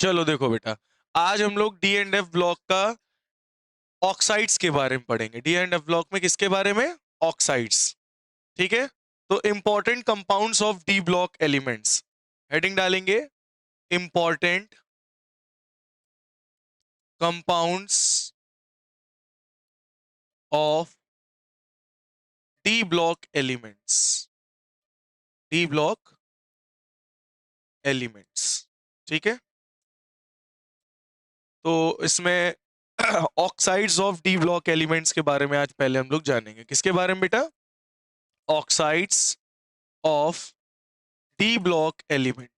चलो देखो बेटा, आज हम लोग डी एंड एफ ब्लॉक का ऑक्साइड्स के बारे में पढ़ेंगे। डी एंड एफ ब्लॉक में किसके बारे में? ऑक्साइड्स। ठीक है, तो important compounds of D block elements heading डालेंगे, important compounds of D block elements, D block elements. ठीक है, तो इसमें oxides of D block elements के बारे में आज पहले हम लोग जानेंगे। किसके बारे में बेटा? Oxides of D block element.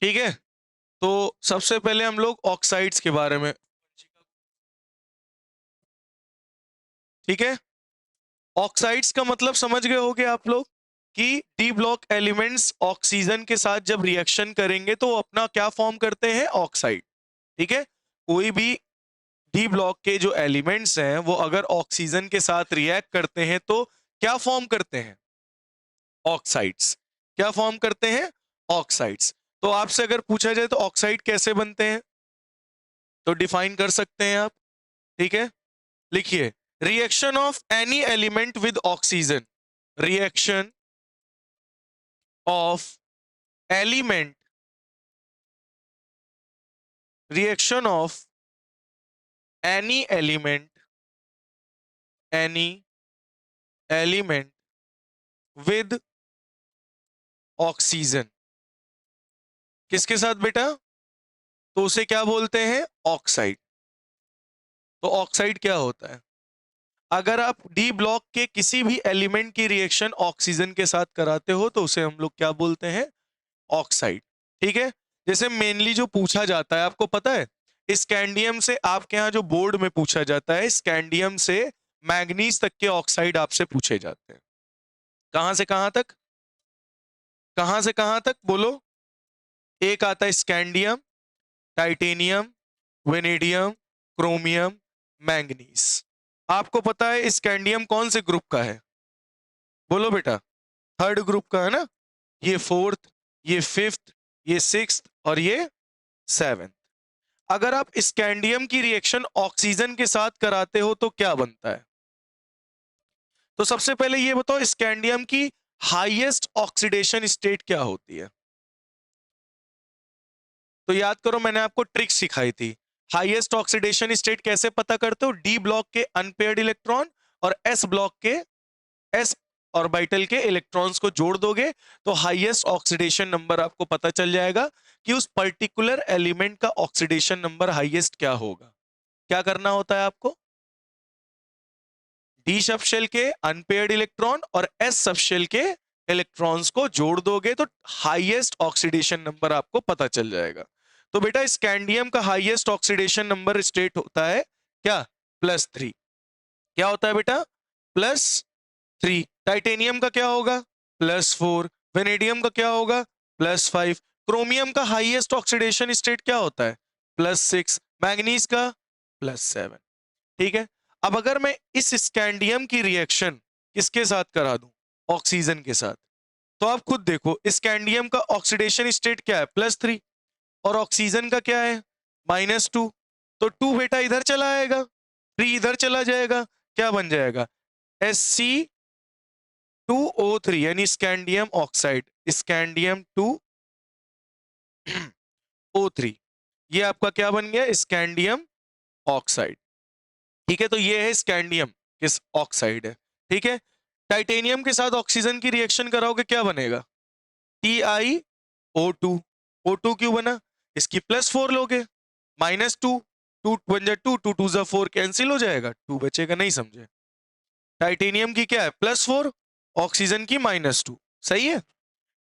ठीक है, तो सबसे पहले हम लोग ऑक्साइड्स के बारे में, ठीक है, ऑक्साइड्स का मतलब समझ गए होगे आप लोग कि डी ब्लॉक एलिमेंट्स ऑक्सीजन के साथ जब रिएक्शन करेंगे तो अपना क्या फॉर्म करते हैं? ऑक्साइड। ठीक है, कोई भी डी ब्लॉक के जो एलिमेंट्स हैं वो अगर ऑक्सीजन के साथ रिएक्ट करते हैं तो क्या फॉर्म करते हैं? ऑक्साइड्स। क्या फॉर्म करते हैं? ऑक्साइड्स। तो आपसे अगर पूछा जाए तो ऑक्साइड कैसे बनते हैं तो डिफाइन कर सकते हैं आप। ठीक है, लिखिए, reaction of any element with oxygen, reaction of element, reaction of any element, any element with oxygen, किसके साथ बेटा? तो उसे क्या बोलते हैं? ऑक्साइड। तो ऑक्साइड क्या होता है? अगर आप डी ब्लॉक के किसी भी एलिमेंट की रिएक्शन ऑक्सीजन के साथ कराते हो तो उसे हम लोग क्या बोलते हैं? ऑक्साइड। ठीक है, जैसे मेनली जो पूछा जाता है आपको पता है, स्कैंडियम से आपके यहाँ जो बोर्ड में पूछा जाता है, स्कैंडियम से मैग्नीज तक के ऑक्साइड आपसे पूछे जाते हैं। कहां से कहां तक? कहां से कहां तक बोलो? एक आता है scandium, titanium, vanadium, chromium, manganese. आपको पता है स्कैंडियम कौन से ग्रुप का है? बोलो बेटा। थर्ड ग्रुप का है ना, ये फोर्थ, ये फिफ्थ, ये सिक्स्थ और ये सेवेंथ। अगर आप स्कैंडियम की रिएक्शन ऑक्सीजन के साथ कराते हो तो क्या बनता है? तो सबसे पहले ये बताओ, स्कैंडियम की हाईएस्ट ऑक्सीडेशन स्टेट क्या होती है? तो याद करो, मैंने आपको ट्रिक सिखाई थी। हाईएस्ट ऑक्सीडेशन स्टेट कैसे पता करते हो? डी ब्लॉक के अनपेयर्ड इलेक्ट्रॉन और एस ब्लॉक के, एस ऑर्बिटल के इलेक्ट्रॉन्स को जोड़ दोगे तो हाईएस्ट ऑक्सीडेशन नंबर आपको पता चल जाएगा कि उस पर्टिकुलर एलिमेंट का ऑक्सीडेशन नंबर हाईएस्ट क्या होगा। क्या करना होता है आपको? डी सबशेल के अनपेयर्ड इलेक्ट्रॉन और एस सबशेल के इलेक्ट्रॉन्स को जोड़ दोगे तो हाईएस्ट ऑक्सीडेशन नंबर आपको पता चल जाएगा। तो बेटा स्कैंडियम का हाईएस्ट ऑक्सीडेशन नंबर स्टेट होता है क्या? +3। क्या होता है बेटा? +3। टाइटेनियम का क्या होगा? +4। वेनेडियम का क्या होगा? +5। क्रोमियम का हाईएस्ट ऑक्सीडेशन स्टेट क्या होता है? +6। मैग्नीज का +7। ठीक है, अब अगर मैं इस स्कैंडियम की रिएक्शन किसके साथ करा दूं? ऑक्सीजन के साथ। तो आप खुद देखो, स्कैंडियम का ऑक्सीडेशन स्टेट क्या है? +3 और ऑक्सीजन का क्या है? -2। तो 2 बेटा इधर चला आएगा, 3 इधर चला जाएगा, क्या बन जाएगा? Sc2O3 यानी स्कैंडियम ऑक्साइड, स्कैंडियम 2O3। ये आपका क्या बन गया? Scandium oxide. ठीक है, तो ये है स्कैंडियम किस ऑक्साइड है। ठीक है, टाइटेनियम के साथ ऑक्सीजन की रिएक्शन कराओगे क्या बनेगा? TiO2। O2 क्यों बना? इसकी +4 लोगे, -2, 2 1 जा 2, 2 2 जा 4, कैंसिल हो जाएगा, 2 बचेगा। नहीं समझे? टाइटेनियम की क्या है? +4, ऑक्सीजन की -2। सही है,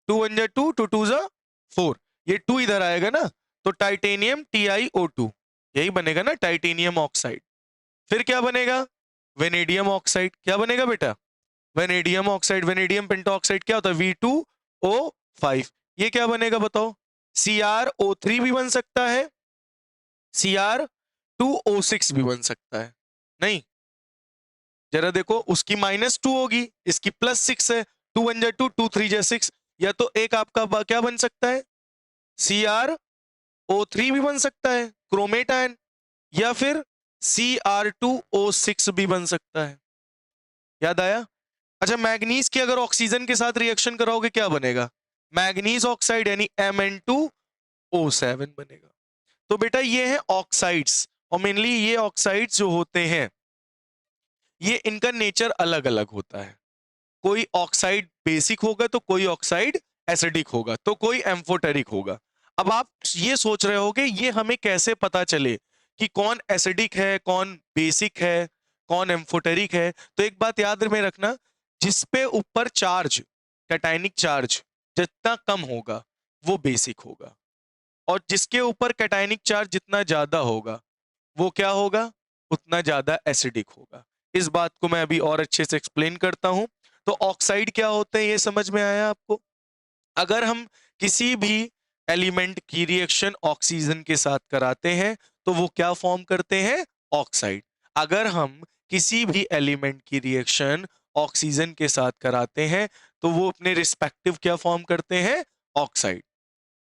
2 1 जा 2, 2 2 जा 4, ये 2 इधर आएगा ना, तो टाइटेनियम TiO2 यही बनेगा ना, टाइटेनियम ऑक्साइड। फिर क्या बनेगा? Vanadium oxide. क्या बनेगा बेटा? Vanadium oxide. वेनेडियम पेंटॉक्साइड क्या होता है? V2O5। ये क्या बनेगा बताओ? CrO3 भी बन सकता है, Cr2O6 भी बन सकता है। नहीं, जरा देखो, उसकी -2 होगी, इसकी +6 है, 2 1 जा 2, 2 3 जा 6, या तो एक आपका क्या बन सकता है, CrO3 भी बन सकता है क्रोमेट आयन, या फिर Cr2O6 भी बन सकता है। याद आया? अच्छा, मैग्नीज की अगर ऑक्सीजन के साथ रिएक्शन कराओगे क्या बनेगा, मैग्नीज ऑक्साइड यानी Mn2O7 बनेगा। तो बेटा ये है ऑक्साइड्स, और मेनली ये ऑक्साइड्स जो होते हैं ये इनका नेचर अलग अलग होता है। कोई ऑक्साइड बेसिक होगा तो कोई ऑक्साइड एसिडिक होगा तो कोई एम्फोटेरिक होगा। अब आप ये सोच रहे होगे ये हमें कैसे पता चले कि कौन एसिडिक है, कौन बेसिक है, कौन एम्फोटेरिक है। तो एक बात याद में रखना, जिसपे ऊपर चार्ज, कैटायनिक चार्ज जितना कम होगा वो बेसिक होगा, और जिसके ऊपर कैटायनिक चार्ज जितना ज्यादा होगा वो क्या होगा, उतना ज्यादा एसिडिक होगा। इस बात को मैं अभी और अच्छे से एक्सप्लेन करता हूं। तो ऑक्साइड क्या होते हैं ये समझ में आया आपको? अगर हम किसी भी एलिमेंट की रिएक्शन ऑक्सीजन के साथ कराते हैं तो वो क्या फॉर्म करते हैं, ऑक्साइड। अगर हम किसी भी एलिमेंट की रिएक्शन ऑक्सीजन के साथ कराते हैं तो वो अपने रिस्पेक्टिव क्या फॉर्म करते हैं, ऑक्साइड।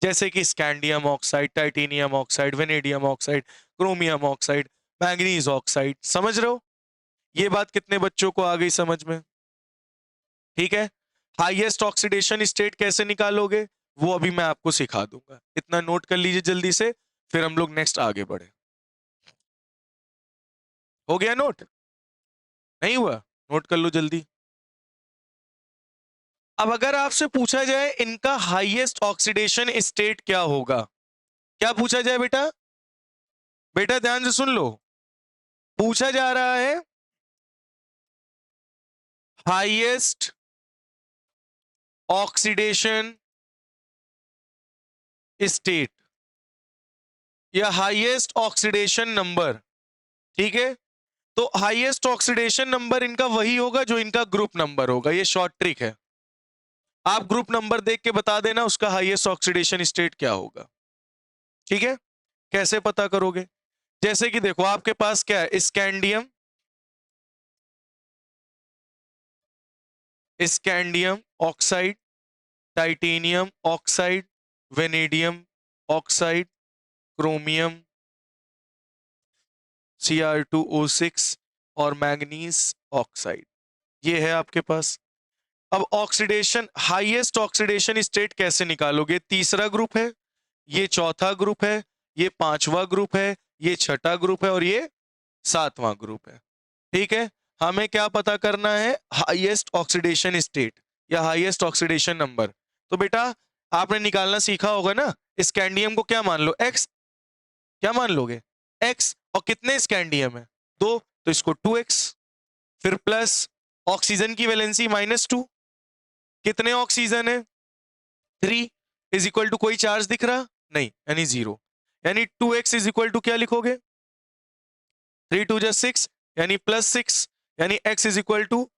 जैसे कि scandium oxide, titanium oxide, vanadium oxide, chromium oxide, manganese oxide. समझ रहे हो? ये बात कितने बच्चों को आ गई समझ में? ठीक है। हाईएस्ट ऑक्सीडेशन स्टेट कैसे निकालोगे वो अभी मैं आपको सिखा दूंगा, इतना नोट कर लीजिए जल्दी से, फिर हम लोग नेक्स्ट आगे बढ़े। हो गया नोट? नहीं हुआ? नोट कर लो जल्दी। अब अगर आपसे पूछा जाए इनका हाईएस्ट ऑक्सीडेशन स्टेट क्या होगा, क्या पूछा जाए बेटा? बेटा ध्यान से सुन लो, पूछा जा रहा है हाईएस्ट ऑक्सीडेशन स्टेट या हाईएस्ट ऑक्सीडेशन नंबर। ठीक है, तो हाईएस्ट ऑक्सीडेशन नंबर इनका वही होगा जो इनका ग्रुप नंबर होगा। ये शॉर्ट ट्रिक है, आप ग्रुप नंबर देख के बता देना उसका हाईएस्ट ऑक्सीडेशन स्टेट क्या होगा। ठीक है, कैसे पता करोगे? जैसे कि देखो आपके पास क्या है, scandium, scandium oxide, titanium oxide, vanadium oxide, chromium, Cr2O6 और मैंगनीज ऑक्साइड। ये है आपके पास। अब ऑक्सीडेशन, हाईएस्ट ऑक्सीडेशन स्टेट कैसे निकालोगे? तीसरा ग्रुप है, ये चौथा ग्रुप है, ये पांचवा ग्रुप है, ये छठा ग्रुप है और ये सातवां ग्रुप है। ठीक है, हमें क्या पता करना है, हाईएस्ट ऑक्सीडेशन स्टेट या हाईएस्ट ऑक्सीडेशन नंबर। तो बेटा आपने निकालना सीखा होगा ना, स्कैंडियम को क्या मान लो, एक्स। क्या मान लोगे, एक्स। और कितने स्कैंडियम है, दो, तो इसको 2x। फिर प्लस ऑक्सीजन की वैलेंसी -2, कितने ऑक्सीजन है, 3, इज इक्वल टू कोई चार्ज दिख रहा नहीं यानी 0, यानी 2x इज इक्वल टू क्या लिखोगे, 3 2 जा 6 यानी +6, यानी x इज इक्वल टू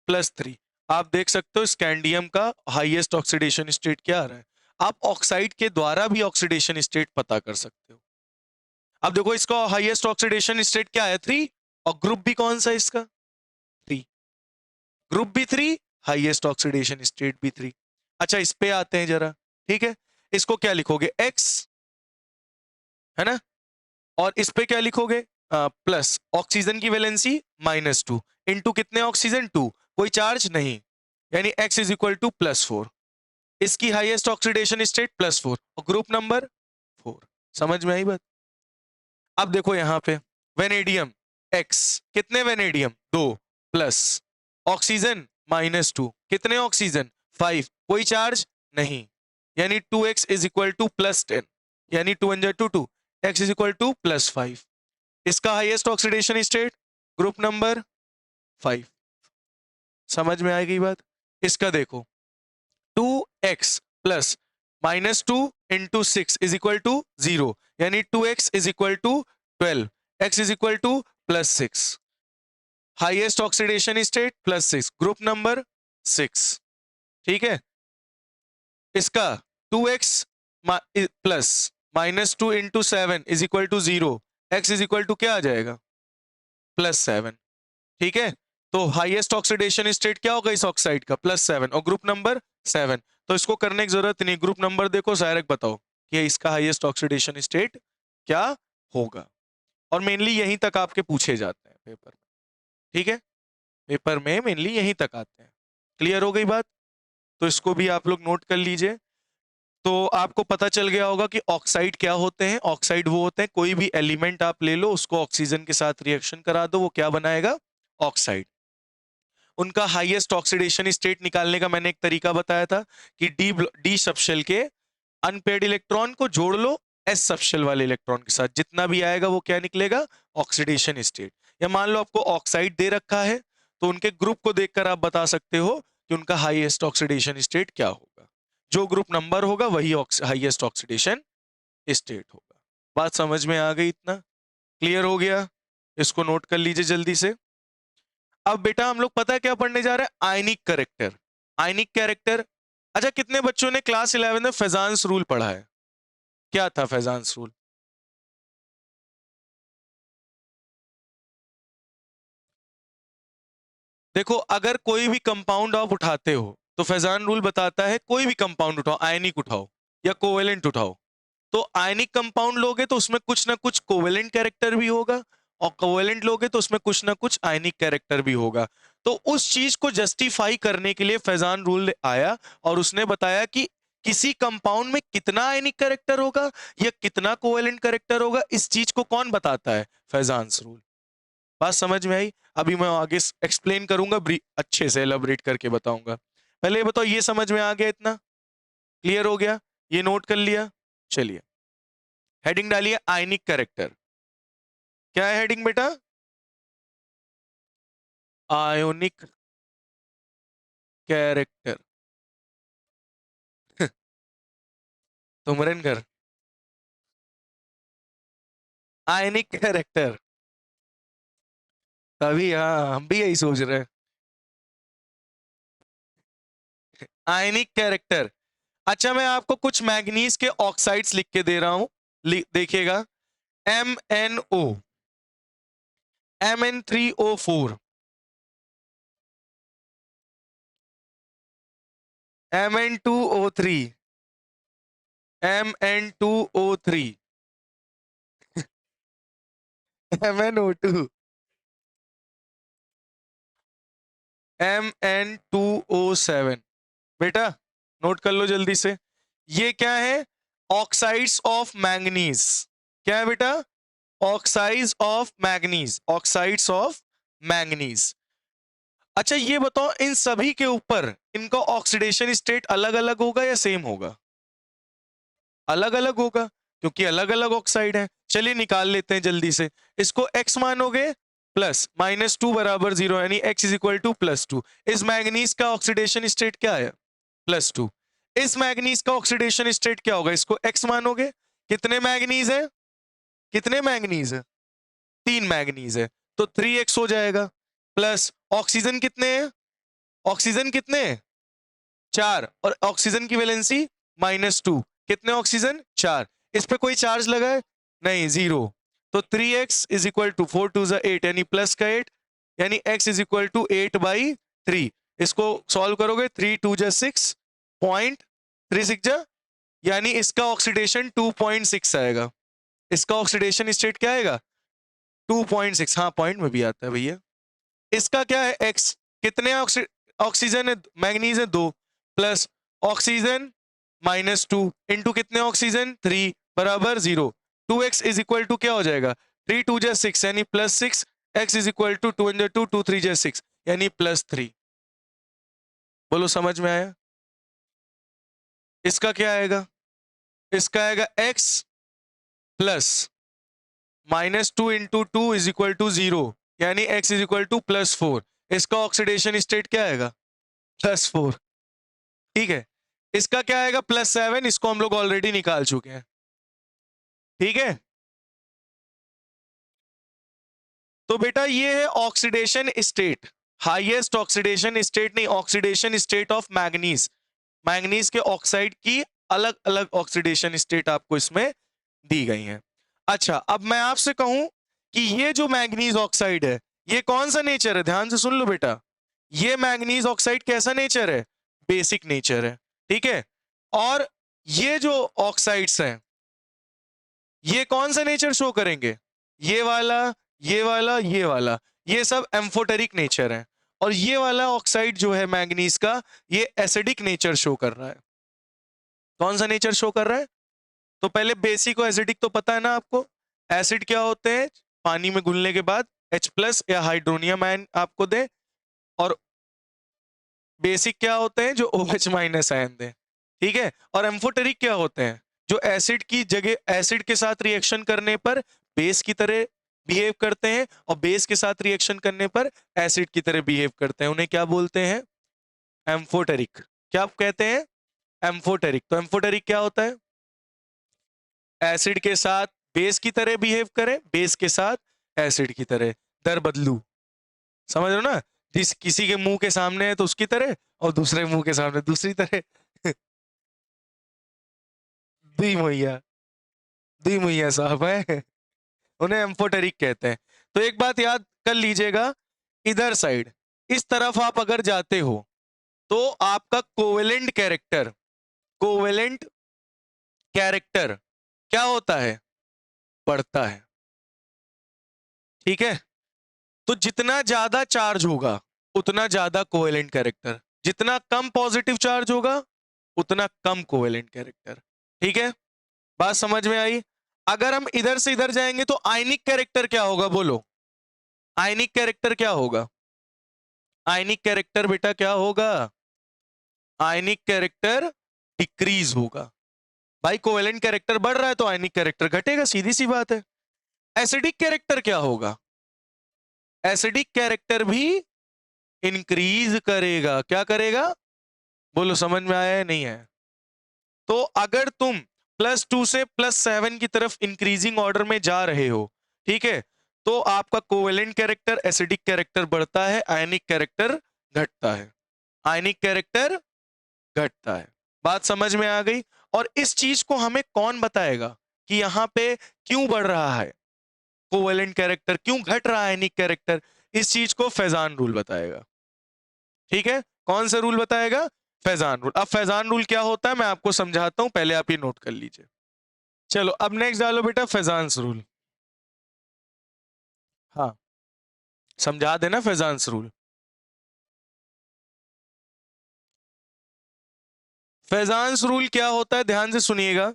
+3। आप देख सकते हो स्कैंडियम का हाईएस्ट ऑक्सीडेशन स्टेट क्या आ रहा है। आप ऑक्साइड के द्वारा भी ऑक्सीडेशन स्टेट पता कर सकते हो। अब देखो इसका हाईएस्ट ऑक्सीडेशन स्टेट क्या है, 3, और ग्रुप भी कौन सा है इसका, 3, ग्रुप भी 3, हाईएस्ट ऑक्सीडेशन स्टेट भी 3। अच्छा इस पे आते हैं जरा। ठीक है, इसको क्या लिखोगे, x, है ना, और इस पे क्या लिखोगे, प्लस ऑक्सीजन की वैलेंसी -2 इंटू कितने ऑक्सीजन, 2, कोई चार्ज नहीं, यानी x इज इक्वल टू +4। इसकी हाईएस्ट ऑक्सीडेशन स्टेट +4 और ग्रुप नंबर 4। समझ में आई बात? अब देखो यहां पे वेनेडियम x, कितने वेनेडियम, 2, प्लस ऑक्सीजन -2, कितने ऑक्सीजन, 5, कोई चार्ज नहीं, यानी 2x इज इक्वल टू +10, यानी 2 1 2 2, x इज इक्वल टू +5। इसका highest oxidation state group number 5। समझ में आएगी बात? इसका देखो 2x plus -2 into 6 is equal to 0, यानी 2x is equal to 12, x is equal to +6। Highest oxidation state +6, group number 6। ठीक है, इसका 2x plus -2 into 7 is equal to 0, x is equal to क्या आ जाएगा, +7। ठीक है, तो हाईएस्ट ऑक्सीडेशन स्टेट क्या होगा इस ऑक्साइड का, +7 और ग्रुप नंबर 7। तो इसको करने की जरूरत नहीं, ग्रुप नंबर देखो, डायरेक्ट बताओ कि इसका हाईएस्ट ऑक्सीडेशन स्टेट क्या होगा। और मेनली यहीं तक आपके पूछे जाते हैं पेपर में, ठीक है, पेपर में मेनली यहीं तक आते हैं। क्लियर हो गई बात? तो इसको भी आप लोग नोट कर लीजिए। तो आपको पता चल गया होगा कि ऑक्साइड क्या होते हैं। ऑक्साइड वो होते हैं, कोई भी एलिमेंट आप ले लो, उसको ऑक्सीजन के साथ रिएक्शन करा दो, वो क्या बनाएगा? ऑक्साइड। उनका हाईएस्ट ऑक्सीडेशन स्टेट निकालने का मैंने एक तरीका बताया था कि डी सबशेल के अनपेड इलेक्ट्रॉन को जोड़ लो एस सबशेल वाले इलेक्ट्रॉन के साथ, जितना भी आएगा वो क्या निकलेगा? Oxidation state. या मान लो आपको ऑक्साइड दे रखा है, तो उनके ग्रुप को देखकर आप बता सकते हो कि उनका हाईएस्ट ऑक्सीडेशन स्टेट क्या होगा। जो ग्रुप नंबर होगा वही हाईएस्ट ऑक्सीडेशन स्टेट होगा। बात समझ में आ गई? इतना क्लियर हो गया? इसको नोट कर लीजिए जल्दी से। अब बेटा हम लोग पता है क्या पढ़ने जा रहे हैं? आयनिक कैरेक्टर। आयनिक कैरेक्टर। अच्छा, कितने बच्चों ने क्लास 11 में फेजांस रूल पढ़ा है? क्या था फेजांस रूल? देखो, अगर कोई भी कंपाउंड आप उठाते हो तो फैजान रूल बताता है कोई भी कंपाउंड उठाओ, आयनिक उठाओ या कोवेलेंट उठाओ, तो आयनिक कंपाउंड लोगे तो उसमें कुछ ना कुछ कोवेलेंट कैरेक्टर भी होगा, और कोवेलेंट लोगे तो उसमें कुछ ना कुछ आयनिक कैरेक्टर भी होगा। तो उस चीज को जस्टिफाई करने के लिए फैजान रूल आया और उसने बताया कि किसी कंपाउंड में कितना आयनिक कैरेक्टर होगा या कितना कोवेलेंट कैरेक्टर होगा, इस चीज को कौन बताता है? फैजान रूल। बात समझ में आई? अभी मैं आगे एक्सप्लेन करूंगा, अच्छे से एलाबोरेट करके बताऊंगा। पहले ये बताओ, ये समझ में आ गया? इतना क्लियर हो गया? ये नोट कर लिया? चलिए हेडिंग डालिए आयनिक कैरेक्टर। क्या है हेडिंग बेटा? Ionic character. तुमरन कर आयनिक कैरेक्टर। तभी हाँ, हम भी यही सोच रहे हैं। आयनिक कैरेक्टर। अच्छा, मैं आपको कुछ मैग्नीज के ऑक्साइड्स लिख के दे रहा हूं, देखिएगा। MnO, Mn3O4, Mn2O3, Mn2O3, MnO2, Mn2O7। बेटा नोट कर लो जल्दी से, ये क्या है? Oxides of manganese. क्या है बेटा? Oxides of manganese, oxides of manganese. अच्छा ये बताओ, इन सभी के ऊपर इनका ऑक्सीडेशन स्टेट अलग अलग होगा या सेम होगा? अलग अलग होगा, क्योंकि अलग अलग ऑक्साइड है। चलिए निकाल लेते हैं जल्दी से। इसको x मानोगे, प्लस -2 बराबर 0, यानी x इज इक्वल टू +2। इस मैग्नीज का ऑक्सीडेशन स्टेट क्या है? +2। इस मैग्नीज का ऑक्सीडेशन स्टेट क्या होगा? इसको x मानोगे। कितने मैग्नीज है? कितने मैग्नीज है? 3 मैग्नीज है, तो 3x हो जाएगा। प्लस ऑक्सीजन कितने हैं? ऑक्सीजन कितने हैं? 4, और ऑक्सीजन की वैलेंसी -2। कितने ऑक्सीजन? 4। इस पे कोई चार्ज लगा है? नहीं, 0। तो 3x इज इक्वल टू 4 2 8, यानी प्लस का 8, यानी x इज इक्वल टू 8/3। इसको सॉल्व करोगे, 3 2 6, 0.36, यानी इसका ऑक्सीडेशन 2.6 आएगा। इसका ऑक्सीडेशन स्टेट क्या आएगा? 2.6। हाँ, पॉइंट में भी आता है भैया। इसका क्या है? x। कितने ऑक्सीजन है? मैग्नीज है 2, प्लस ऑक्सीजन -2 इंटू कितने ऑक्सीजन? 3 बराबर 0। 2x इज इक्वल टू क्या हो जाएगा? 3 2 6, यानी +6। x इज इक्वल टू 2 2 2 3 6, यानी +3। बोलो समझ में आया? इसका क्या आएगा? इसका आएगा x plus -2 into 2 is equal to 0, यानी x इज इक्वल टू +4। इसका ऑक्सीडेशन स्टेट क्या आएगा? +4। ठीक है। इसका क्या आएगा? +7। इसको हम लोग ऑलरेडी निकाल चुके हैं। ठीक है, तो बेटा ये है oxidation state. Highest oxidation state नहीं, oxidation state of manganese. Manganese के ऑक्साइड की अलग अलग ऑक्सीडेशन स्टेट आपको इसमें दी गई है। अच्छा, अब मैं आपसे कहूं कि ये जो मैग्नीज ऑक्साइड है, ये कौन सा नेचर है? ध्यान से सुन लो बेटा, ये मैग्नीज ऑक्साइड कैसा नेचर है? बेसिक नेचर है। ठीक है। और ये जो ऑक्साइड्स हैं ये कौन सा नेचर शो करेंगे? ये वाला, ये वाला, ये वाला, ये सब एम्फोटेरिक नेचर है। और ये वाला ऑक्साइड जो है मैंगनीज का, ये एसिडिक नेचर शो कर रहा है। कौन सा नेचर शो कर रहा है? तो पहले बेसिक और एसिडिक तो पता है ना आपको। एसिड क्या होते हैं? पानी में घुलने के बाद H+ या हाइड्रोनियम आयन आपको दे, और बेसिक क्या होते हैं? जो OH- आयन दे, ठीक है। और एम्फोटेरिक क्या होते हैं? जो एसिड की जगह, एसिड के साथ रिएक्शन करने पर बेस की तरह बिहेव करते हैं, और बेस के साथ रिएक्शन करने पर एसिड की तरह बिहेव करते हैं। उन्हें क्या बोलते हैं? एम्फोटेरिक। क्या आप कहते हैं? एम्फोटेरिक। तो एम्फोटेरिक क्या होता है? एसिड के साथ बेस की तरह बिहेव करे, बेस के साथ एसिड की तरह, दर बदलू। समझ रहे हो ना? जिस किसी के मुंह के सामने है तो उसकी तरह, और दूसरे मुंह के सामने दूसरी तरह। दी मुहैया, दी मुहैया साहब है। उन्हें एम्फोटेरिक कहते हैं। तो एक बात याद कर लीजिएगा, इधर साइड इस तरफ आप अगर जाते हो तो आपका कोवेलेंट कैरेक्टर, कोवेलेंट कैरेक्टर क्या होता है? बढ़ता है, ठीक है। तो जितना ज्यादा चार्ज होगा उतना ज्यादा कोवेलेंट कैरेक्टर, जितना कम पॉजिटिव चार्ज होगा उतना कम कोवेलेंट कैरेक्टर, ठीक है। बात समझ में आई? अगर हम इधर से इधर जाएंगे तो आयनिक कैरेक्टर क्या होगा? बोलो, आयनिक कैरेक्टर क्या होगा? आयनिक कैरेक्टर बेटा क्या होगा? आयनिक कैरेक्टर डिक्रीज होगा। भाई कोवेलेंट कैरेक्टर बढ़ रहा है तो आयनिक कैरेक्टर घटेगा, सीधी सी बात है। एसिडिक कैरेक्टर क्या होगा? एसिडिक कैरेक्टर भी इंक्रीज करेगा। क्या करेगा? बोलो, समझ में आया है नहीं है? तो अगर तुम +2 से +7 की तरफ इंक्रीजिंग ऑर्डर में जा रहे हो, ठीक है, तो आपका कोवेलेंट कैरेक्टर, एसिडिक कैरेक्टर बढ़ता है, आयनिक कैरेक्टर घटता है, आयनिक कैरेक्टर घटता है। बात समझ में आ गई? और इस चीज को हमें कौन बताएगा कि यहां पे क्यों बढ़ रहा है कोवेलेंट कैरेक्टर, क्यों घट रहा है आयनिक कैरेक्टर? इस चीज को फैजान रूल बताएगा, ठीक है। कौन सा रूल बताएगा? फैजान रूल। अब फैजान रूल क्या होता है मैं आपको समझाता हूं, पहले आप ये नोट कर लीजिए। चलो अब नेक्स्ट डालो बेटा फैजान्स रूल। हाँ, समझा देना फैजान्स रूल। फैजान्स रूल क्या होता है ध्यान से सुनिएगा।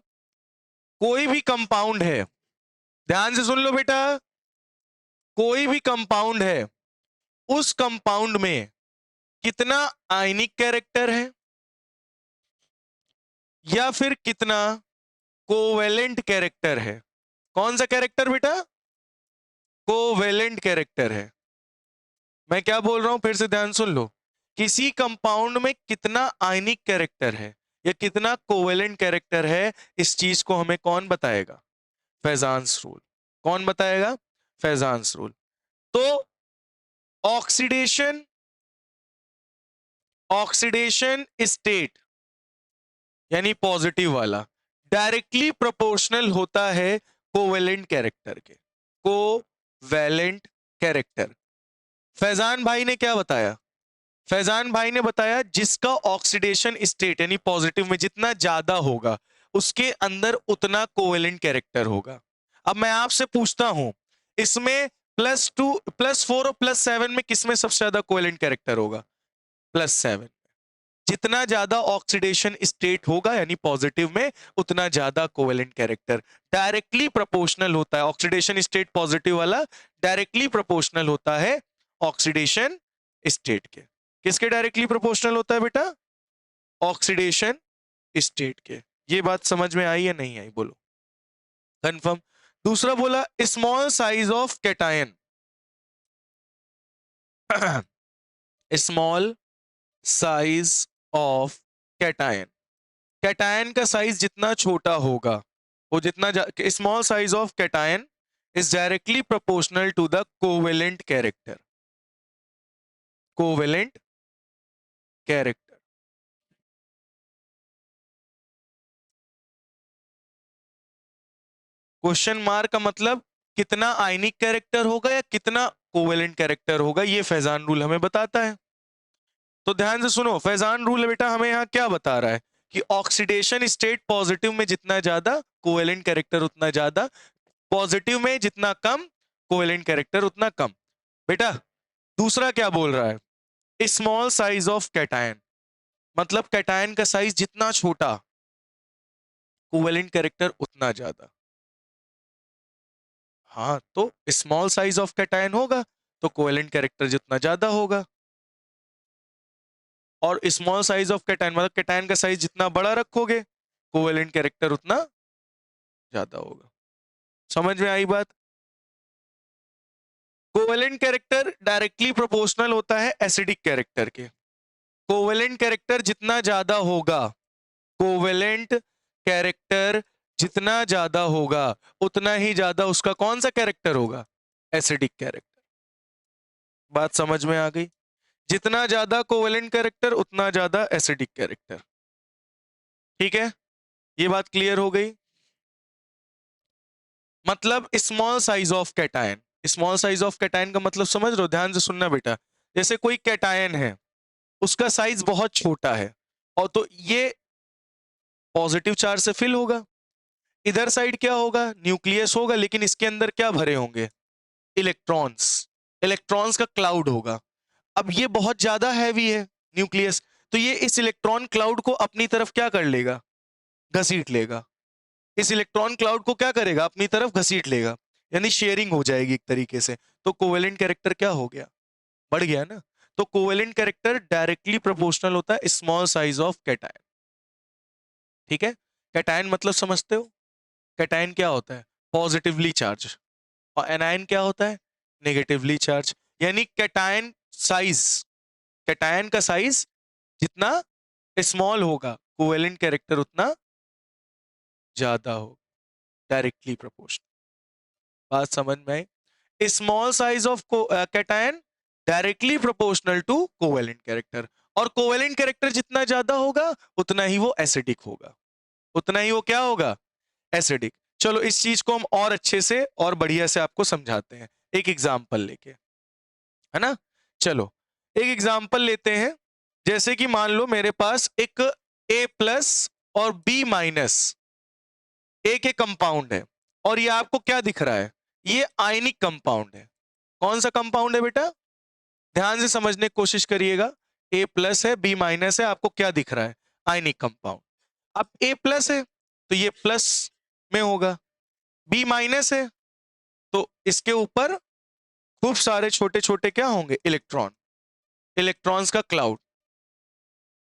कोई भी कंपाउंड है, ध्यान से सुन लो बेटा, कोई भी कंपाउंड है, उस कंपाउंड में कितना आयनिक कैरेक्टर है या फिर कितना कोवेलेंट कैरेक्टर है। कौन सा कैरेक्टर बेटा? कोवेलेंट कैरेक्टर है। मैं क्या बोल रहा हूं फिर से ध्यान सुन लो। किसी कंपाउंड में कितना आयनिक कैरेक्टर है या कितना कोवेलेंट कैरेक्टर है, इस चीज को हमें कौन बताएगा? Fajans rule. कौन बताएगा? Fajans rule. तो ऑक्सीडेशन, ऑक्सीडेशन स्टेट यानी पॉजिटिव वाला डायरेक्टली प्रोपोर्शनल होता है कोवेलेंट कैरेक्टर के। Covalent character. फैजान भाई ने क्या बताया? फैजान भाई ने बताया जिसका ऑक्सीडेशन स्टेट यानी पॉजिटिव में जितना ज्यादा होगा उसके अंदर उतना कोवेलेंट कैरेक्टर होगा। अब मैं आपसे पूछता हूं, इसमें +2, +4 और +7 में किसमें सबसे ज्यादा कोवेलेंट कैरेक्टर होगा? +7। जितना ज्यादा ऑक्सीडेशन स्टेट होगा यानी पॉजिटिव में उतना ज्यादा कोवेलेंट कैरेक्टर। डायरेक्टली प्रोपोर्शनल होता है ऑक्सीडेशन स्टेट पॉजिटिव वाला, डायरेक्टली प्रोपोर्शनल होता है ऑक्सीडेशन स्टेट के। किसके डायरेक्टली प्रोपोर्शनल होता है बेटा? ऑक्सीडेशन स्टेट के। ये बात समझ में आई या नहीं आई? बोलो कंफर्म। दूसरा बोला small size of cation. Small size of cation. Cation का साइज जितना छोटा होगा वो जितना small size of cation is directly proportional to the covalent character. Covalent character. Question mark का मतलब कितना आयनिक कैरेक्टर होगा या कितना कोवेलेंट कैरेक्टर होगा, ये फैजान रूल हमें बताता है। तो ध्यान से सुनो, फैजान रूल बेटा हमें यहां क्या बता रहा है कि ऑक्सीडेशन स्टेट पॉजिटिव में जितना ज्यादा कोवेलेंट कैरेक्टर उतना ज्यादा, पॉजिटिव में जितना कम कोवेलेंट कैरेक्टर उतना कम। बेटा दूसरा क्या बोल रहा है, स्मॉल साइज ऑफ कैटायन, मतलब कैटायन का साइज जितना छोटा कोवेलेंट कैरेक्टर उतना ज्यादा। हाँ तो स्मॉल साइज ऑफ कैटायन होगा तो कोवेलेंट कैरेक्टर जितना ज्यादा होगा, और स्मॉल साइज ऑफ कैटायन मतलब कैटायन का साइज जितना बड़ा रखोगे कोवेलेंट कैरेक्टर उतना ज्यादा होगा। समझ में आई बात? कोवेलेंट कैरेक्टर डायरेक्टली प्रोपोर्शनल होता है एसिडिक कैरेक्टर के। कोवेलेंट कैरेक्टर जितना ज्यादा होगा, कोवेलेंट कैरेक्टर जितना ज्यादा होगा उतना ही ज्यादा उसका कौन सा कैरेक्टर होगा, एसिडिक कैरेक्टर। बात समझ में आ गई? जितना ज्यादा कोवेलेंट कैरेक्टर उतना ज्यादा एसिडिक कैरेक्टर। ठीक है, ये बात क्लियर हो गई। मतलब small size of cation, small size of cation का मतलब समझ रहे हो? ध्यान से सुनना बेटा, जैसे कोई कैटायन है उसका साइज बहुत छोटा है और तो ये पॉजिटिव चार्ज से फिल होगा, इधर साइड क्या होगा, न्यूक्लियस होगा, लेकिन इसके अंदर क्या भरे होंगे, इलेक्ट्रॉन्स, इलेक्ट्रॉन्स का क्लाउड होगा। अब ये बहुत ज्यादा हैवी है न्यूक्लियस, तो ये इस इलेक्ट्रॉन क्लाउड को अपनी तरफ क्या कर लेगा, घसीट लेगा। इस इलेक्ट्रॉन क्लाउड को क्या करेगा, अपनी तरफ घसीट लेगा, यानी शेयरिंग हो जाएगी एक तरीके से। तो कोवेलेंट कैरेक्टर क्या हो गया, बढ़ गया ना। तो कोवेलेंट कैरेक्टर डायरेक्टली प्रोपोर्शनल होता है स्मॉल साइज ऑफ कैटायन। ठीक है, कैटायन मतलब समझते हो, कैटायन क्या होता है, पॉजिटिवली चार्ज, और एनायन क्या होता है, नेगेटिवली चार्ज। यानी कैटायन साइज, कैटायन का साइज जितना स्मॉल होगा कोवेलेंट कैरेक्टर उतना ज्यादा हो, डायरेक्टली प्रोपोर्शनल। बात समझ में आई? Small size of cation directly proportional to covalent character, और कोवेलेंट कैरेक्टर जितना ज्यादा होगा उतना ही वो एसिडिक होगा, उतना ही वो क्या होगा, एसिडिक। चलो इस चीज को हम और अच्छे से और बढ़िया से आपको समझाते हैं एक एग्जांपल लेके, है ना। चलो एक एग्जांपल लेते हैं, जैसे कि मान लो मेरे पास एक A प्लस और B माइनस ए के कंपाउंड है, और ये आपको क्या दिख रहा है, ये आयनिक कंपाउंड है। कौन सा कंपाउंड है बेटा, ध्यान से समझने की कोशिश करिएगा। ए प्लस है, बी माइनस है, आपको क्या दिख रहा है, आयनिक कंपाउंड। अब ए प्लस है तो ये प्लस में होगा, बी माइनस है तो इसके ऊपर खूब सारे छोटे छोटे क्या होंगे, इलेक्ट्रॉन, इलेक्ट्रॉन्स का क्लाउड।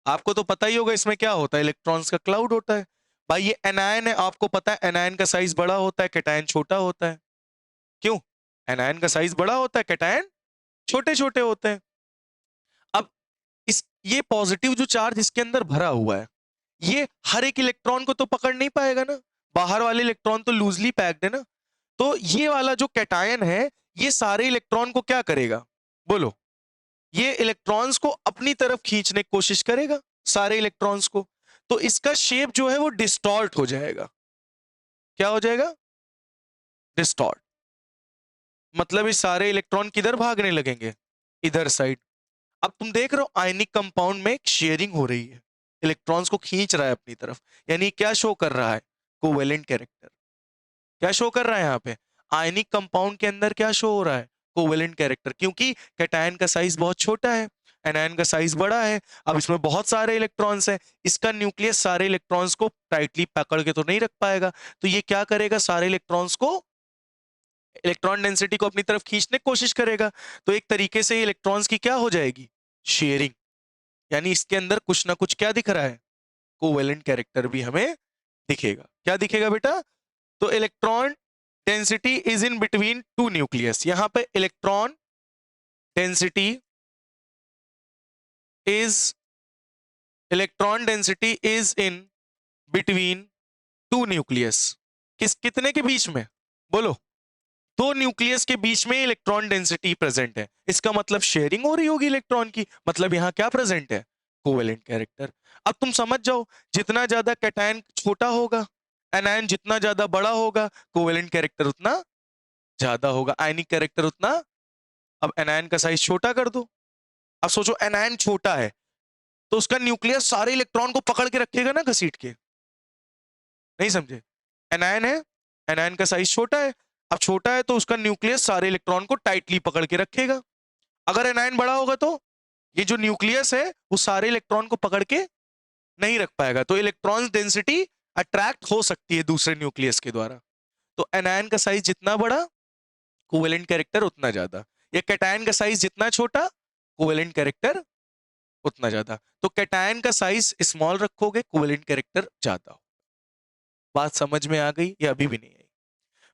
आपको तो पता ही होगा इसमें क्या होता है, इलेक्ट्रॉन्स का क्लाउड होता है। भाई ये एनायन है, आपको पता है एनायन का साइज बड़ा होता है, कैटायन छोटा होता है। क्यों, एनायन का साइज बड़ा होता है, कैटायन छोटे छोटे होते हैं। अब इस ये पॉजिटिव जो चार्ज इसके अंदर भरा हुआ है, ये हर एक इलेक्ट्रॉन को तो पकड़ नहीं पाएगा ना, बाहर वाले इलेक्ट्रॉन तो लूजली पैक्ड है ना। तो ये वाला जो कैटायन है ये सारे इलेक्ट्रॉन को क्या करेगा, बोलो, ये इलेक्ट्रॉन्स को अपनी तरफ खींचने की कोशिश करेगा, सारे इलेक्ट्रॉन्स को। तो इसका शेप जो है वो डिस्टॉर्ट हो जाएगा। क्या हो जाएगा, डिस्टॉर्ट। मतलब ये सारे इलेक्ट्रॉन किधर भागने लगेंगे, इधर साइड। अब तुम देख रहे हो आयनिक कंपाउंड में एक शेयरिंग हो रही है, इलेक्ट्रॉन्स को खींच रहा है अपनी तरफ, यानी क्या शो कर रहा है, कोवेलेंट कैरेक्टर। क्या शो कर रहा है यहाँ पे, आयनिक कंपाउंड के अंदर क्या शो हो रहा है, कोवेलेंट कैरेक्टर, क्योंकि कैटायन का साइज बहुत छोटा है, एनायन का साइज बड़ा है। अब इसमें बहुत सारे इलेक्ट्रॉन्स हैं, इसका न्यूक्लियस सारे इलेक्ट्रॉन्स को टाइटली पकड़ के तो नहीं रख पाएगा, तो ये क्या करेगा, सारे इलेक्ट्रॉन्स को, इलेक्ट्रॉन डेंसिटी को अपनी तरफ खींचने की कोशिश करेगा। तो एक तरीके से इलेक्ट्रॉन्स की क्या हो जाएगी, शेयरिंग। यानी इसके अंदर कुछ ना कुछ क्या दिख रहा है, कोवेलेंट कैरेक्टर भी हमें दिखेगा। क्या दिखेगा बेटा, तो electron density is in between two nucleus, यहां पे electron density is, electron density is in between two nucleus. कितने के बीच में, बोलो, दो न्यूक्लियस के बीच में इलेक्ट्रॉन डेंसिटी प्रेजेंट है। इसका मतलब शेयरिंग हो रही होगी इलेक्ट्रॉन की, मतलब यहां क्या प्रेजेंट है, कोवेलेंट कैरेक्टर। अब तुम समझ जाओ, जितना ज्यादा कैटायन छोटा होगा, एनायन जितना ज्यादा बड़ा होगा, कोवेलेंट कैरेक्टर उतना ज्यादा होगा, आयनिक कैरेक्टर उतना। अब एनायन का साइज छोटा कर दो, अब सोचो एनायन छोटा है तो उसका न्यूक्लियस सारे इलेक्ट्रॉन को पकड़ के रखेगा ना घसीट के, नहीं समझे? एनायन है, एनायन का साइज छोटा है, अब छोटा है तो उसका न्यूक्लियस सारे इलेक्ट्रॉन को टाइटली पकड़ के रखेगा। अगर एनायन बड़ा होगा तो ये जो न्यूक्लियस है वो सारे इलेक्ट्रॉन को पकड़ के नहीं रख पाएगा, तो इलेक्ट्रॉन डेंसिटी अट्रैक्ट हो सकती है दूसरे न्यूक्लियस के द्वारा। तो एनायन का साइज जितना बड़ा, कोवेलेंट कैरेक्टर उतना ज्यादा, या कैटायन का साइज जितना छोटा, कोवेलेंट कैरेक्टर उतना ज्यादा। तो कैटायन का साइज स्मॉल रखोगे, कोवेलेंट कैरेक्टर ज्यादा हो। बात समझ में आ गई या अभी भी नहीं आई?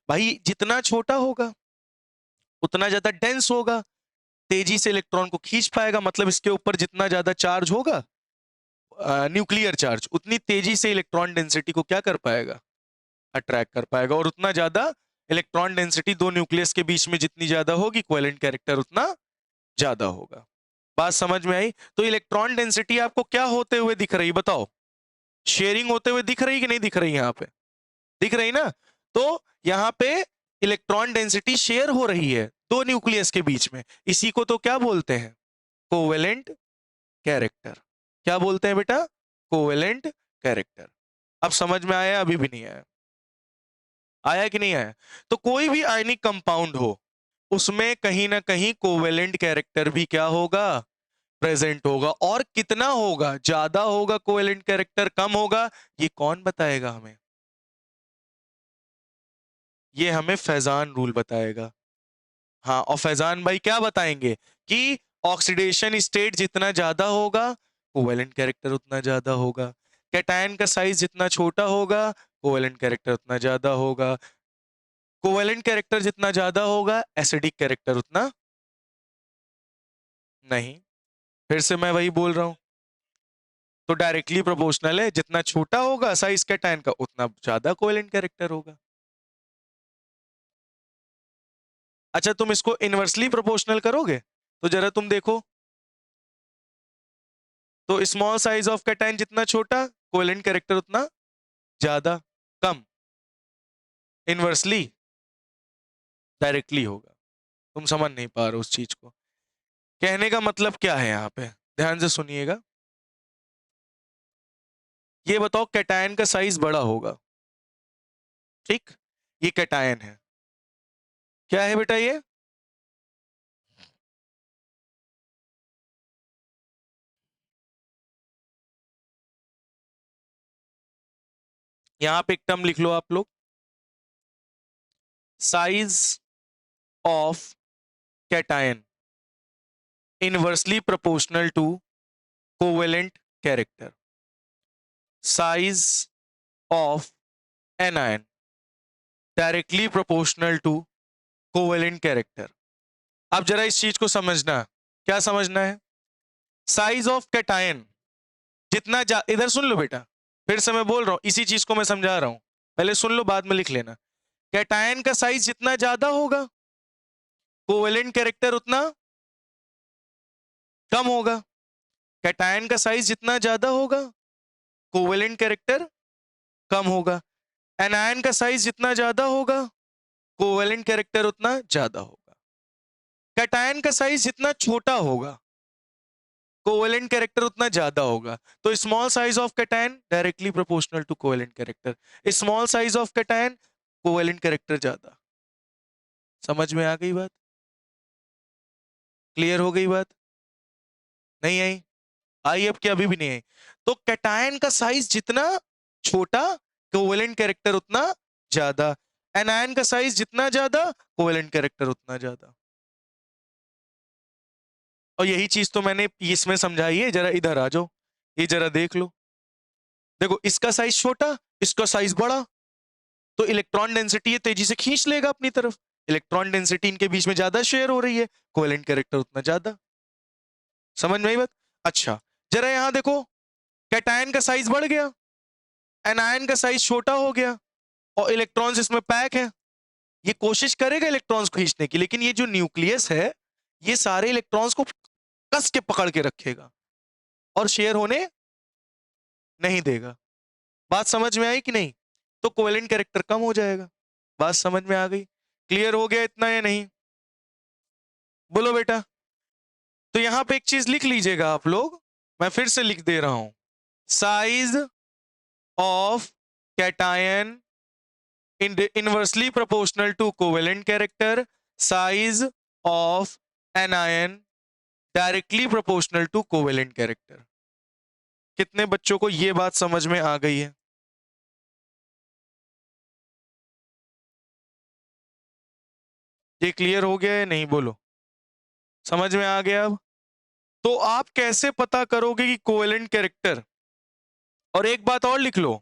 भाई जितना छोटा होगा उतना ज्यादा डेंस होगा, तेजी से इलेक्ट्रॉन को खींच पाएगा, मतलब इसके ऊपर जितना ज्यादा चार्ज होगा, न्यूक्लियर चार्ज, उतनी तेजी से इलेक्ट्रॉन डेंसिटी को क्या कर पाएगा, अट्रैक्ट कर पाएगा, और उतना ज्यादा इलेक्ट्रॉन डेंसिटी दो न्यूक्लियस के बीच में जितनी ज्यादा होगी, कोवेलेंट कैरेक्टर उतना ज्यादा होगा। बात समझ में आई? तो इलेक्ट्रॉन डेंसिटी आपको क्या होते हुए दिख रही, बताओ? शेयरिंग होते हुए दिख रही कि नहीं दिख रही? यहां पे दिख रही ना? तो यहां पे इलेक्ट्रॉन डेंसिटी शेयर हो रही है दो न्यूक्लियस के बीच में, इसी को तो क्या बोलते हैं, कोवेलेंट कैरेक्टर। क्या बोलते हैं बेटा? Covalent character. अब समझ में आया, अभी भी नहीं आया? आया कि नहीं आया? तो कोई भी आयनिक कंपाउंड हो उसमें कहीं ना कहीं कोवेलेंट कैरेक्टर भी क्या होगा, प्रेजेंट होगा। और कितना होगा, ज्यादा होगा कोवेलेंट कैरेक्टर, कम होगा, ये कौन बताएगा हमें? ये हमें फैजान रूल बताएगा। हाँ, और फैजान भाई क्या बताएंगे कि ऑक्सीडेशन स्टेट जितना ज्यादा होगा, कोवेलेंट कैरेक्टर उतना ज्यादा होगा। कैटायन का साइज जितना छोटा होगा, कोवेलेंट कैरेक्टर उतना ज्यादा होगा। कोवेलेंट कैरेक्टर जितना ज्यादा होगा, एसिडिक कैरेक्टर उतना नहीं। फिर से मैं वही बोल रहा हूं, तो डायरेक्टली प्रोपोर्शनल है, जितना छोटा होगा साइज कैटायन का उतना ज्यादा कोवेलेंट कैरेक्टर होगा। अच्छा, तुम इसको इनवर्सली प्रोपोर्शनल करोगे तो जरा तुम देखो, तो स्मॉल साइज ऑफ कैटायन जितना छोटा, कोवेलेंट कैरेक्टर उतना ज्यादा, कम। इनवर्सली, डायरेक्टली होगा। तुम समझ नहीं पा रहे हो उस चीज को। कहने का मतलब क्या है यहाँ पे, ध्यान से सुनिएगा। ये बताओ, कैटायन का साइज बड़ा होगा, ठीक? ये कैटायन है, क्या है बेटा ये? यहां पे एक टर्म लिख लो आप लोग, size of cation inversely proportional to covalent character. Size of anion directly proportional to covalent character. अब जरा इस चीज को समझना, क्या समझना है? साइज ऑफ कैटायन जितना इधर सुन लो बेटा, फिर से मैं बोल रहा हूं, इसी चीज को मैं समझा रहा हूं, पहले सुन लो बाद में लिख लेना। कैटायन का साइज जितना ज्यादा होगा, कोवेलेंट कैरेक्टर उतना कम होगा। कैटायन का साइज जितना ज्यादा होगा, कोवेलेंट कैरेक्टर कम होगा। एनायन का साइज जितना ज्यादा होगा, कोवेलेंट कैरेक्टर उतना ज्यादा होगा। कैटायन का साइज जितना छोटा होगा, कोवेलेंट कैरेक्टर उतना ज्यादा होगा। तो small size of cation directly proportional to covalent character, small size of cation covalent character ज्यादा। समझ में आ गई बात? क्लियर हो गई बात? नहीं आई? आई अब क्या अभी भी नहीं आई? तो कैटायन का साइज जितना छोटा, कोवेलेंट कैरेक्टर उतना ज्यादा। एनायन का साइज जितना ज्यादा, कोवेलेंट कैरेक्टर उतना ज्यादा। और यही चीज तो मैंने इसमें समझाई है, जरा इधर आ जाओ, ये जरा देख लो। देखो, इसका साइज छोटा, इसका साइज बड़ा, तो इलेक्ट्रॉन डेंसिटी ये तेजी से खींच लेगा अपनी तरफ। इलेक्ट्रॉन डेंसिटी इनके बीच में ज्यादा शेयर हो रही है, कोवेलेंट कैरेक्टर उतना ज्यादा। समझ में आई बात? अच्छा, जरा यहां देखो, कैटायन का साइज बढ़ गया, एनायन का साइज छोटा हो गया, और इलेक्ट्रॉन्स इसमें पैक है। ये कोशिश करेगा इलेक्ट्रॉन्स खींचने की, लेकिन ये जो न्यूक्लियस है ये सारे इलेक्ट्रॉन्स को कस के पकड़ के रखेगा और शेयर होने नहीं देगा। बात समझ में आई कि नहीं? तो कोवेलेंट कैरेक्टर कम हो जाएगा। बात समझ में आ गई? क्लियर हो गया इतना या नहीं? बोलो बेटा। तो यहां पे एक चीज लिख लीजिएगा आप लोग, मैं फिर से लिख दे रहा हूं, size of cation inversely proportional to covalent character, size of anion directly proportional to covalent character। कितने बच्चों को ये बात समझ में आ गई है? ये क्लियर हो गया है नहीं? बोलो, समझ में आ गया अब? तो आप कैसे पता करोगे कि कोवेलेंट कैरेक्टर, और एक बात और लिख लो,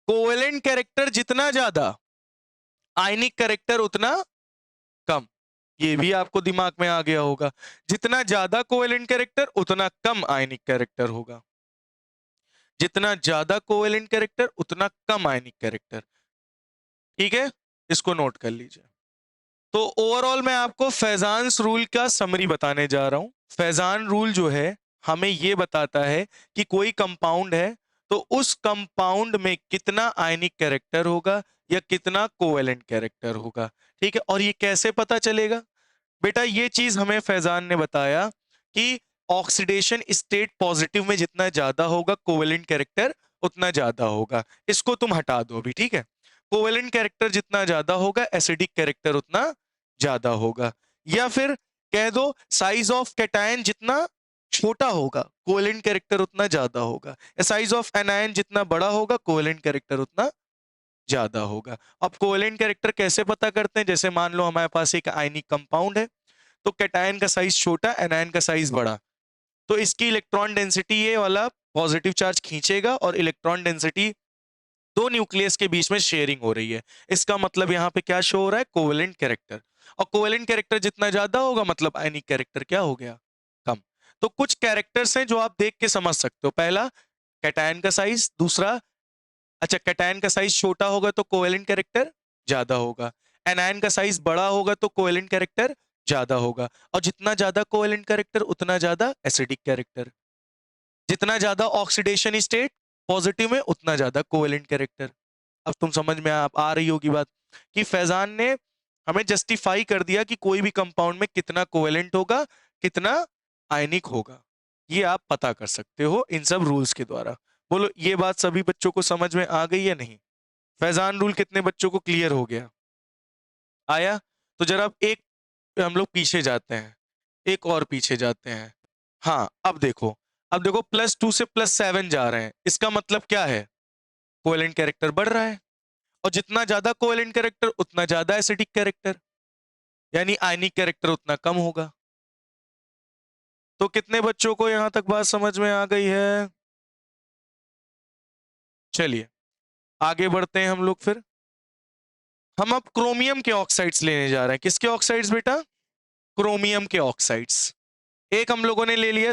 कोवेलेंट कैरेक्टर जितना ज्यादा, आयनिक कैरेक्टर उतना कम। ये भी आपको दिमाग में आ गया होगा, जितना ज्यादा कोवेलेंट कैरेक्टर उतना कम आयनिक कैरेक्टर होगा, जितना ज्यादा कोवेलेंट कैरेक्टर उतना कम आयनिक कैरेक्टर। ठीक है, इसको नोट कर लीजिए। तो ओवरऑल मैं आपको फैजान्स रूल का समरी बताने जा रहा हूं। फैजान रूल जो है हमें यह बताता है कि कोई कंपाउंड है तो उस कंपाउंड में कितना आयनिक कैरेक्टर होगा या कितना कोवेलेंट कैरेक्टर होगा। ठीक है, और ये कैसे पता चलेगा बेटा? ये चीज हमें फैजान ने बताया कि ऑक्सीडेशन स्टेट पॉजिटिव में जितना ज्यादा होगा कोवेलेंट कैरेक्टर उतना ज्यादा होगा। इसको तुम हटा दो अभी, ठीक है? कोवेलेंट कैरेक्टर जितना ज्यादा होगा एसिडिक कैरेक्टर उतना ज्यादा होगा। या फिर कह दो साइज ऑफ कैटायन जितना छोटा होगा कोवेलेंट कैरेक्टर उतना ज्यादा होगा, या साइज ऑफ एनायन जितना बड़ा होगा कोवेलेंट कैरेक्टर उतना ज्यादा होगा। अब कोवेलेंट कैरेक्टर कैसे पता करते हैं? जैसे मान लो हमारे पास एक आयनिक कंपाउंड है, तो कैटायन का साइज छोटा, एनायन का साइज बड़ा, तो इसकी इलेक्ट्रॉन डेंसिटी ये वाला पॉजिटिव चार्ज खींचेगा और इलेक्ट्रॉन डेंसिटी दो न्यूक्लियस के बीच में शेयरिंग हो रही है। इसका मतलब यहाँ पे क्या शो हो रहा है? Covalent character. और कोवेलेंट कैरेक्टर जितना ज्यादा होगा मतलब आयनिक कैरेक्टर क्या हो गया? कम। तो कुछ कैरेक्टर्स हैं जो आप देख के समझ सकते हो। पहला, कैटायन का साइज। दूसरा, अच्छा कैटायन का साइज छोटा होगा तो कोवेलेंट कैरेक्टर ज्यादा होगा, एनायन का साइज बड़ा होगा तो कोवेलेंट कैरेक्टर ज्यादा होगा, और जितना ज्यादा कोवेलेंट कैरेक्टर उतना ज्यादा एसिडिक कैरेक्टर, जितना ज्यादा ऑक्सीडेशन स्टेट पॉजिटिव में उतना ज्यादा कोवेलेंट कैरेक्टर। अब तुम समझ में आ रही होगी बात कि फैजान ने हमें जस्टिफाई कर दिया कि कोई भी कंपाउंड में कितना कोवेलेंट होगा कितना आयनिक होगा। ये आप पता कर सकते हो इन सब रूल्स के द्वारा। बोलो, ये बात सभी बच्चों को समझ में आ गई या नहीं? फैजान रूल कितने बच्चों को क्लियर हो गया? आया? तो जरा एक हम लोग पीछे जाते हैं, एक और पीछे जाते हैं। हाँ, अब देखो +2 से +7 जा रहे हैं, इसका मतलब क्या है? कोवेलेंट कैरेक्टर बढ़ रहा है, और जितना ज्यादा कोवेलेंट कैरेक्टर उतना ज्यादा एसिडिक कैरेक्टर, यानी आयनिक कैरेक्टर उतना कम होगा। तो कितने बच्चों को यहां तक बात समझ में आ गई है? चलिए आगे बढ़ते हैं हम लोग। फिर हम अब क्रोमियम के ऑक्साइड्स लेने जा रहे हैं। किसके ऑक्साइड्स बेटा? क्रोमियम के ऑक्साइड्स। एक हम लोगों ने ले लिया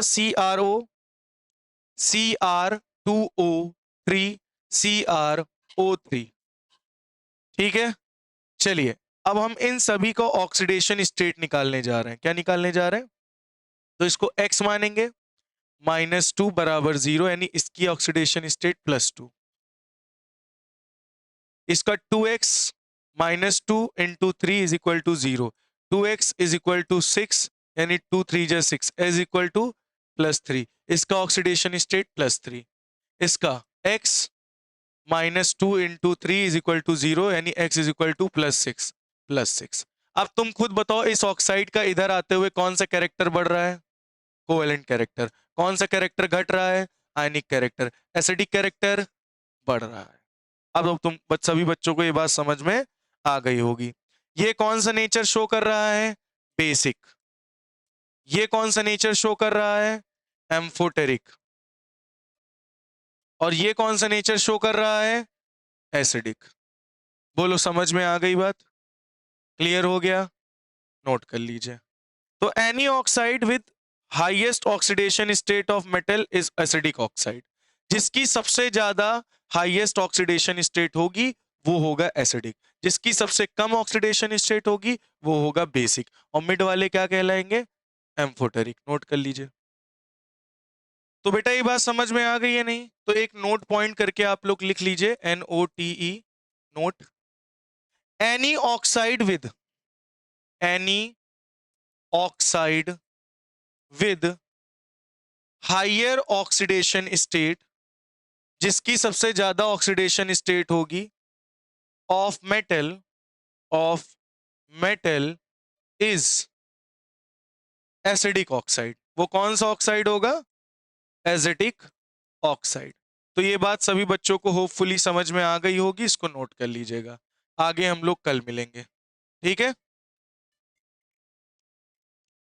Cr2O3 CrO3। ठीक है, चलिए अब हम इन सभी को ऑक्सीडेशन स्टेट निकालने जा रहे हैं। क्या निकालने जा रहे हैं? तो इसको x मानेंगे, -2 बराबर 0, यानी इसकी ऑक्सीडेशन स्टेट +2। इसका 2x -2 into 3 is equal to 0। 2x is equal to 6, यानी 2 3 जा 6 इज इक्वल टू +3। इसका ऑक्सीडेशन स्टेट +3। इसका x -2 into 3 is equal to 0, यानी x इज इक्वल टू +6। अब तुम खुद बताओ इस ऑक्साइड का इधर आते हुए कौन सा कैरेक्टर बढ़ रहा है? Covalent character. कौन सा कैरेक्टर घट रहा है? आयनिक कैरेक्टर। एसिडिक कैरेक्टर बढ़ रहा है। अब तुम सभी बच्चों को ये बात समझ में आ गई होगी। ये कौन सा नेचर शो कर रहा है? बेसिक। ये कौन सा नेचर शो कर रहा है? एम्फोटेरिक। और ये कौन सा नेचर शो कर रहा है? एसिडिक। बोलो, समझ में आ गई बात? क्लियर हो गया? नोट कर लीजिए। तो any oxide with highest oxidation state of metal is acidic oxide. जिसकी सबसे ज्यादा हाईएस्ट ऑक्सीडेशन स्टेट होगी वो होगा एसिडिक, जिसकी सबसे कम ऑक्सीडेशन स्टेट होगी वो होगा बेसिक, और मिड वाले क्या कहलाएंगे? एम्फोटेरिक। नोट कर लीजिए। तो बेटा ये बात समझ में आ गई है नहीं? तो एक नोट पॉइंट करके आप लोग लिख लीजिए, NOTE, note. Any oxide with, any oxide with higher oxidation state, जिसकी सबसे ज्यादा ऑक्सीडेशन स्टेट होगी, of metal is acidic oxide. वो कौन सा ऑक्साइड होगा? Acidic oxide. तो ये बात सभी बच्चों को होपफुली समझ में आ गई होगी, इसको नोट कर लीजिएगा। आगे हम लोग कल मिलेंगे, ठीक है।